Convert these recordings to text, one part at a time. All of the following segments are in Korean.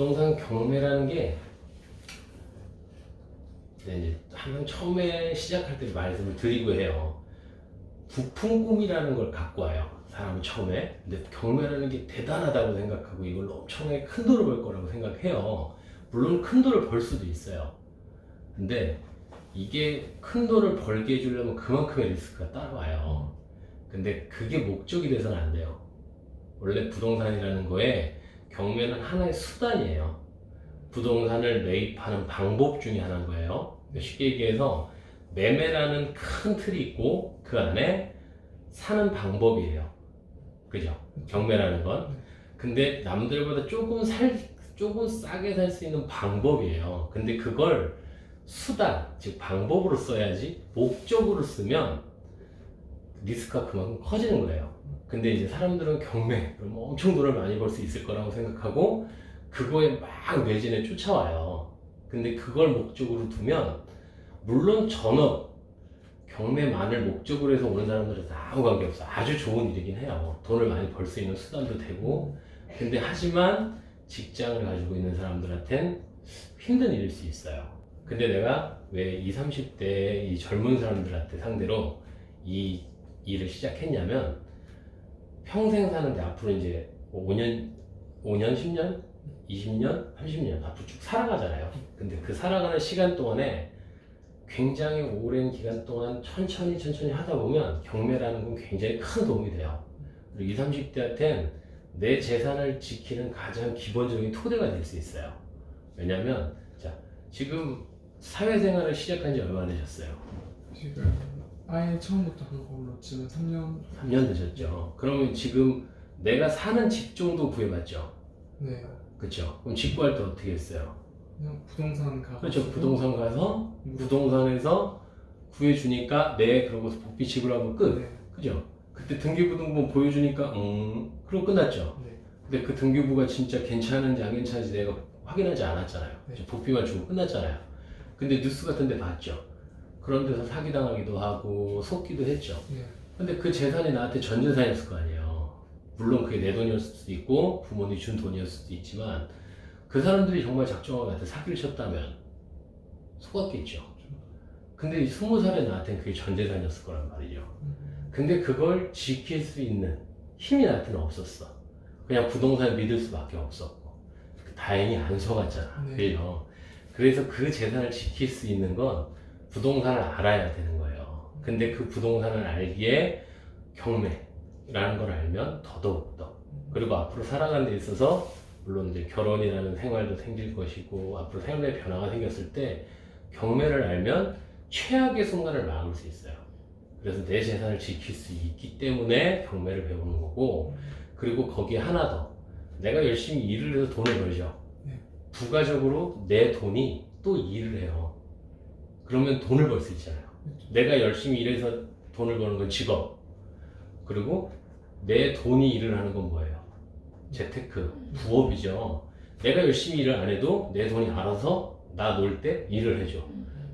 부동산 경매라는 게 이제 항상 처음에 시작할 때 말씀을 드리고 해요. 부푼 꿈이라는 걸 갖고 와요. 사람은 처음에. 근데 경매라는 게 대단하다고 생각하고 이걸로 엄청나게 큰 돈을 벌 거라고 생각해요. 물론 큰 돈을 벌 수도 있어요. 근데 이게 큰 돈을 벌게 해주려면 그만큼의 리스크가 따라와요. 근데 그게 목적이 돼서는 안 돼요. 원래 부동산이라는 거에 경매는 하나의 수단이에요. 부동산을 매입하는 방법 중에 하나인 거예요. 쉽게 얘기해서 매매라는 큰 틀이 있고 그 안에 사는 방법이에요. 그죠? 경매라는 건. 근데 남들보다 조금 싸게 살 수 있는 방법이에요. 근데 그걸 수단, 즉 방법으로 써야지 목적으로 쓰면 리스크가 그만큼 커지는 거예요. 근데 이제 사람들은 경매, 그럼 엄청 돈을 많이 벌 수 있을 거라고 생각하고 그거에 막 매진에 쫓아와요. 근데 그걸 목적으로 두면 물론 전업, 경매만을 목적으로 해서 오는 사람들은 아무 관계없어. 아주 좋은 일이긴 해요. 돈을 많이 벌 수 있는 수단도 되고. 근데 하지만 직장을 가지고 있는 사람들한텐 힘든 일일 수 있어요. 근데 내가 왜 20, 30대 이 젊은 사람들한테 상대로 이 일을 시작했냐면 평생 사는데 앞으로 이제 5년, 10년, 20년, 30년 앞으로 쭉 살아가잖아요. 근데 그 살아가는 시간 동안에 굉장히 오랜 기간 동안 천천히 하다 보면 경매라는 건 굉장히 큰 도움이 돼요. 그리고 20, 30대한테는 내 재산을 지키는 가장 기본적인 토대가 될 수 있어요. 왜냐면 자, 지금 사회생활을 시작한 지 얼마나 되셨어요? 지금 아예 처음부터 한 걸로 치면 3년 되셨죠. 그러면 지금 내가 사는 집 정도 구해봤죠? 네. 그쵸? 그럼 집 구할 때 어떻게 했어요? 그냥 부동산 가서 그렇죠. 부동산 가서 부동산에서 구해주니까 네 그러고서 복비 지불하면 끝. 네. 그죠? 그때 등기부등본 보여주니까 그럼 끝났죠. 네. 근데 그 등기부가 진짜 괜찮은지 안 괜찮은지 내가 확인하지 않았잖아요. 네. 복비만 주고 끝났잖아요. 근데 뉴스 같은 데 봤죠. 그런 데서 사기당하기도 하고 속기도 했죠. 네. 근데 그 재산이 나한테 전 재산이었을 거 아니에요. 물론 그게 내 돈이었을 수도 있고 부모님이 준 돈이었을 수도 있지만 그 사람들이 정말 작정하고 나한테 사기를 쳤다면 속았겠죠. 근데 20살에 나한테는 그게 전 재산이었을 거란 말이죠. 근데 그걸 지킬 수 있는 힘이 나한테는 없었어. 그냥 부동산을 믿을 수밖에 없었고 다행히 안 속았잖아. 네. 그래서 그 재산을 지킬 수 있는 건 부동산을 알아야 되는 거예요. 근데 그 부동산을 알기에 경매라는 걸 알면 더더욱더 그리고 앞으로 살아가는 데 있어서 물론 이제 결혼이라는 생활도 생길 것이고 앞으로 생활의 변화가 생겼을 때 경매를 알면 최악의 순간을 막을 수 있어요. 그래서 내 재산을 지킬 수 있기 때문에 경매를 배우는 거고 그리고 거기에 하나 더 내가 열심히 일을 해서 돈을 벌죠. 네. 부가적으로 내 돈이 또 일을 해요. 그러면 돈을 벌 수 있잖아요. 내가 열심히 일해서 돈을 버는 건 직업 그리고 내 돈이 일을 하는 건 뭐예요? 재테크, 부업이죠. 내가 열심히 일을 안 해도 내 돈이 알아서 나 놀 때 일을 해줘.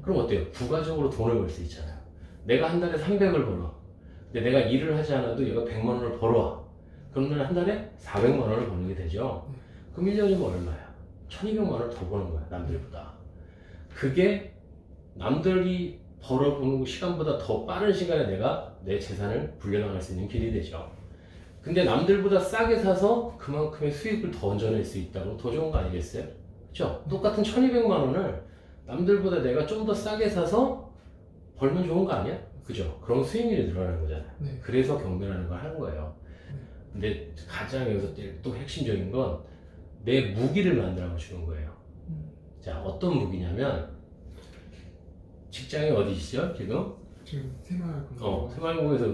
그럼 어때요? 부가적으로 돈을 벌 수 있잖아요. 내가 한 달에 300을 벌어. 근데 내가 일을 하지 않아도 얘가 100만 원을 벌어와. 그러면 한 달에 400만 원을 버는 게 되죠. 그럼 1년이면 얼마야? 1200만 원을 더 버는 거야, 남들보다. 그게 남들이 벌어보는 시간보다 더 빠른 시간에 내가 내 재산을 불려나갈 수 있는 길이 되죠. 근데 남들보다 싸게 사서 그만큼의 수익을 더 얹어낼 수 있다고 더 좋은 거 아니겠어요? 그렇죠? 똑같은 1200만 원을 남들보다 내가 좀 더 싸게 사서 벌면 좋은 거 아니야? 그죠? 그럼 수익률이 늘어나는 거잖아요. 네. 그래서 경매라는 걸 하는 거예요. 근데 가장 여기서 또 핵심적인 건 내 무기를 만들어 주는 거예요. 자, 어떤 무기냐면 직장이 어디시죠? 지금? 지금 새마을공고 새마을공고에서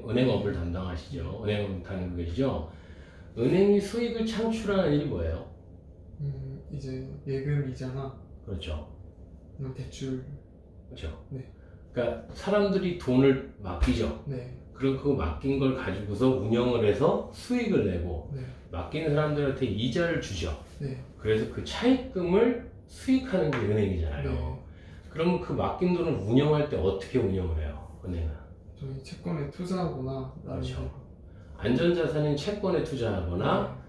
은행업을 담당하시죠. 은행업 다니고 계시죠. 은행이 수익을 창출하는 일이 뭐예요? 이제 예금 이자나 그렇죠. 대출. 그렇죠. 네. 그러니까 사람들이 돈을 맡기죠. 네. 그리고 그 맡긴 걸 가지고서 운영을 해서 수익을 내고 네. 맡기는 사람들한테 이자를 주죠. 네. 그래서 그 차입금을 수익하는 게 은행이잖아요. 네. 그러면 그 맡긴 돈을 운영할 때 어떻게 운영을 해요? 은행은? 저희 채권에 투자하거나 그렇죠. 안전자산인 채권에 투자하거나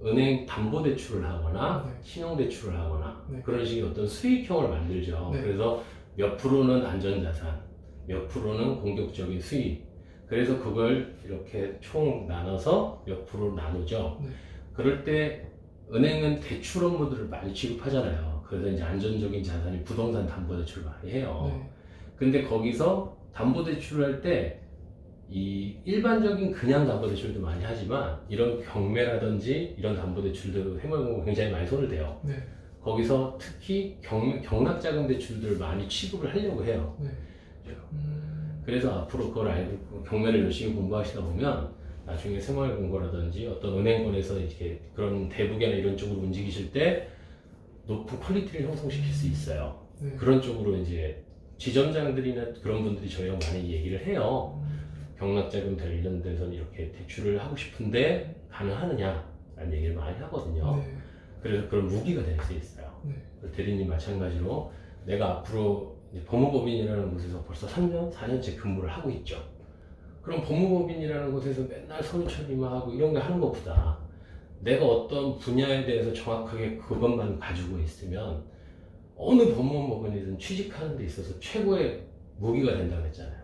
은행 담보대출을 하거나 네. 신용대출을 하거나 네. 그런 식의 어떤 수익형을 만들죠. 네. 그래서 몇 프로는 안전자산, 몇 프로는 공격적인 수익. 그래서 그걸 이렇게 총 나눠서 몇 프로 나누죠. 네. 그럴 때 은행은 대출 업무들을 많이 취급하잖아요. 그래서 이제 안전적인 자산이 부동산 담보대출을 많이 해요. 네. 근데 거기서 담보대출을 할 때 이 일반적인 그냥 담보대출도 많이 하지만 이런 경매라든지 이런 담보대출도 해보면 굉장히 많이 손을 대요. 네. 거기서 특히 경락자금 대출들을 많이 취급을 하려고 해요. 네. 그래서 앞으로 그걸 알고 경매를 열심히 공부하시다 보면 나중에 생활금고라든지 어떤 은행권에서 이렇게 그런 대북이나 이런 쪽으로 움직이실 때 높은 퀄리티를 형성시킬 수 있어요. 네. 그런 쪽으로 이제 지점장들이나 그런 분들이 저희랑 많이 얘기를 해요. 경락자금 관련돼서 이렇게 대출을 하고 싶은데 가능하느냐라는 얘기를 많이 하거든요. 네. 그래서 그런 무기가 될 수 있어요. 네. 대리님 마찬가지로 내가 앞으로 이제 법무법인이라는 곳에서 벌써 3년, 4년째 근무를 하고 있죠. 그럼 법무법인이라는 곳에서 맨날 서류 처리만 하고 이런 거 하는 것보다 내가 어떤 분야에 대해서 정확하게 그것만 가지고 있으면 어느 법무법인이든 취직하는 데 있어서 최고의 무기가 된다고 했잖아요.